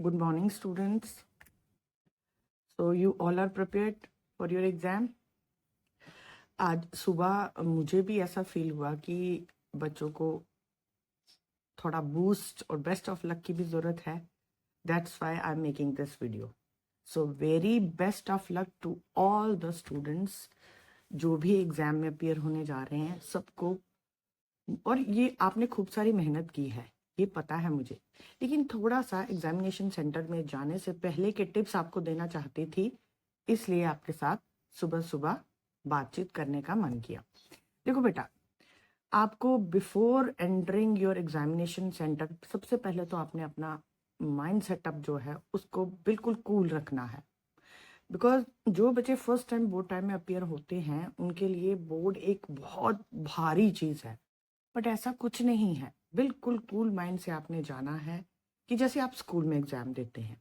Good morning, students. So you all are prepared for your exam? आज सुबह मुझे भी ऐसा फील हुआ कि बच्चों को थोड़ा बूस्ट और बेस्ट ऑफ लक की भी ज़रूरत है. That's why I'm making this video. So very best of luck to all the students जो भी एग्ज़ाम में अपीयर होने जा रहे हैं सबको. और ये आपने खूब सारी मेहनत की है, ये पता है मुझे, लेकिन थोड़ा सा एग्जामिनेशन सेंटर में जाने से पहले के टिप्स आपको देना चाहती थी, इसलिए आपके साथ सुबह सुबह बातचीत करने का मन किया. देखो बेटा, आपको before entering your examination centre सबसे पहले तो आपने अपना माइंड सेटअप जो है उसको बिल्कुल कूल रखना है. बिकॉज जो बच्चे फर्स्ट टाइम बोर्ड टाइम में अपीयर होते हैं उनके लिए बोर्ड एक बहुत भारी चीज़ है, बट ऐसा कुछ नहीं है. बिल्कुल कूल माइंड से आपने जाना है कि जैसे आप स्कूल में एग्जाम देते हैं.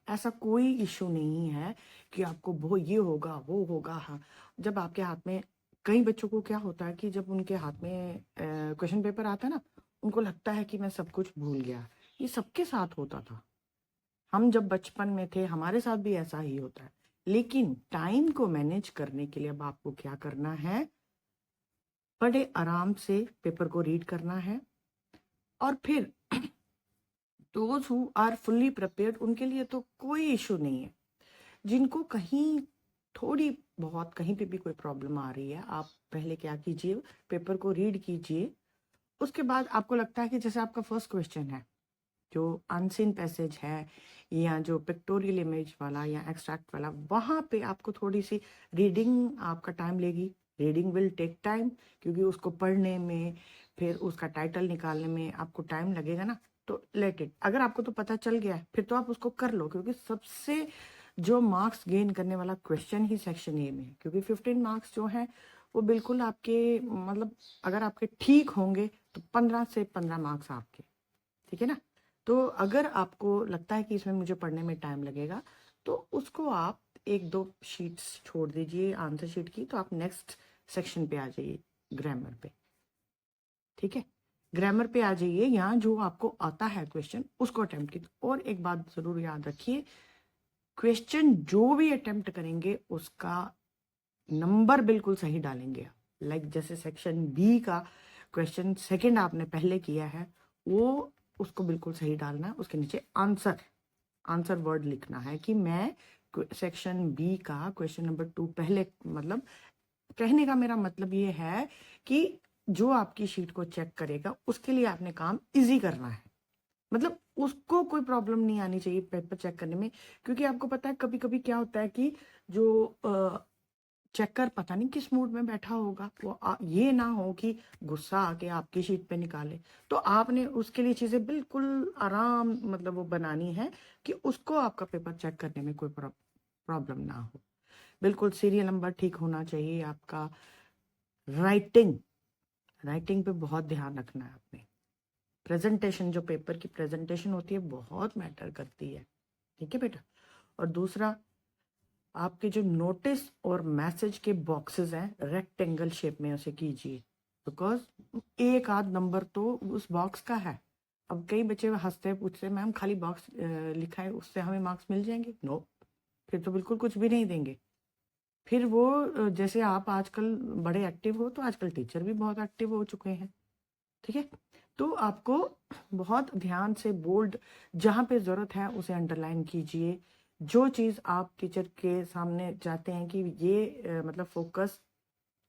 ऐसा कोई इशू नहीं है कि आपको वो ये होगा वो होगा. हाँ, जब आपके हाथ में, कई बच्चों को क्या होता है कि जब उनके हाथ में क्वेश्चन पेपर आता है ना, उनको लगता है कि मैं सब कुछ भूल गया. ये सबके साथ होता था. हम जब बचपन में थे हमारे साथ भी ऐसा ही होता है. लेकिन टाइम को मैनेज करने के लिए अब आपको क्या करना है, बड़े आराम से पेपर को रीड करना है. और फिर those who are fully prepared उनके लिए तो कोई इशू नहीं है. जिनको कहीं थोड़ी बहुत कहीं पे भी कोई प्रॉब्लम आ रही है, आप पहले क्या कीजिए, पेपर को रीड कीजिए. उसके बाद आपको लगता है कि जैसे आपका फर्स्ट क्वेश्चन है जो अनसीन पैसेज है या जो पिक्टोरियल इमेज वाला या एक्सट्रैक्ट वाला, वहाँ पे आपको थोड़ी सी रीडिंग आपका टाइम लेगी. रीडिंग विल टेक टाइम, क्योंकि उसको पढ़ने में फिर उसका टाइटल निकालने में आपको टाइम लगेगा ना. तो लेट इट. अगर आपको तो पता चल गया है फिर तो आप उसको कर लो, क्योंकि सबसे जो मार्क्स गेन करने वाला क्वेश्चन ही सेक्शन ए में है. क्योंकि 15 मार्क्स जो हैं वो बिल्कुल आपके, मतलब अगर आपके ठीक होंगे तो 15 से 15 मार्क्स आपके. ठीक है ना. तो अगर आपको लगता है कि इसमें मुझे पढ़ने में टाइम लगेगा तो उसको आप एक दो शीट्स छोड़ दीजिए आंसर शीट की, तो आप नेक्स्ट सेक्शन पे आ जाइए, ग्रामर पे. ठीक है, ग्रामर पे आ जाइए. यहाँ जो आपको आता है क्वेश्चन उसको अटेम्प्ट कीजिए. और एक बात जरूर याद रखिए, क्वेश्चन जो भी अटेम्प्ट करेंगे उसका नंबर बिल्कुल सही डालेंगे. लाइक जैसे सेक्शन बी का क्वेश्चन सेकंड आपने पहले किया है, वो उसको बिल्कुल सही डालना है. उसके नीचे आंसर वर्ड लिखना है कि मैं सेक्शन बी का क्वेश्चन नंबर 2 पहले, मतलब कहने का मेरा मतलब ये है कि जो आपकी शीट को चेक करेगा उसके लिए आपने काम इजी करना है. मतलब उसको कोई प्रॉब्लम नहीं आनी चाहिए पेपर चेक करने में. क्योंकि आपको पता है कभी कभी क्या होता है कि जो चेकर पता नहीं किस मूड में बैठा होगा, वो ये ना हो कि गुस्सा आके आपकी शीट पे निकाले. तो आपने उसके लिए चीजें बिल्कुल आराम, मतलब वो बनानी है कि उसको आपका पेपर चेक करने में कोई प्रॉब्लम ना हो. बिल्कुल सीरियल नंबर ठीक होना चाहिए आपका. राइटिंग पे बहुत ध्यान रखना है आपने. प्रेजेंटेशन, जो पेपर की प्रेजेंटेशन होती है बहुत मैटर करती है. ठीक है बेटा. और दूसरा, आपके जो नोटिस और मैसेज के बॉक्सेस हैं रेक्टेंगल शेप में उसे कीजिए. बिकॉज एक आध नंबर तो उस बॉक्स का है. अब कई बच्चे हंसते पूछते मैम खाली बॉक्स लिखा है उससे हमें मार्क्स मिल जाएंगे? नो, फिर तो बिल्कुल कुछ भी नहीं देंगे. फिर वो जैसे आप आजकल बड़े एक्टिव हो, तो आजकल टीचर भी बहुत एक्टिव हो चुके हैं. ठीक है. तो आपको बहुत ध्यान से बोल्ड जहाँ पे ज़रूरत है उसे अंडरलाइन कीजिए. जो चीज़ आप टीचर के सामने चाहते हैं कि ये मतलब फोकस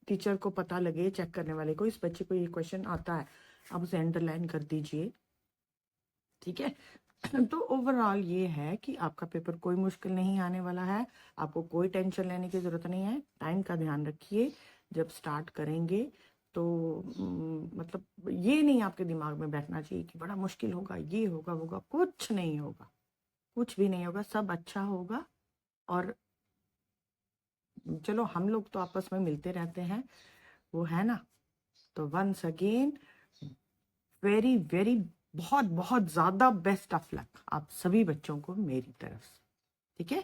टीचर को पता लगे, चेक करने वाले को, इस बच्चे को ये क्वेश्चन आता है, आप उसे अंडरलाइन कर दीजिए. ठीक है. तो ओवरऑल ये है कि आपका पेपर कोई मुश्किल नहीं आने वाला है. आपको कोई टेंशन लेने की ज़रूरत नहीं है. टाइम का ध्यान रखिए. जब स्टार्ट करेंगे तो मतलब ये नहीं आपके दिमाग में बैठना चाहिए कि बड़ा मुश्किल होगा, ये होगा होगा. कुछ नहीं होगा, कुछ भी नहीं होगा, सब अच्छा होगा. और चलो हम लोग तो आपस में मिलते रहते हैं, वो है ना. तो वंस अगेन वेरी वेरी बहुत बहुत ज़्यादा बेस्ट ऑफ लक आप सभी बच्चों को मेरी तरफ से. ठीक है.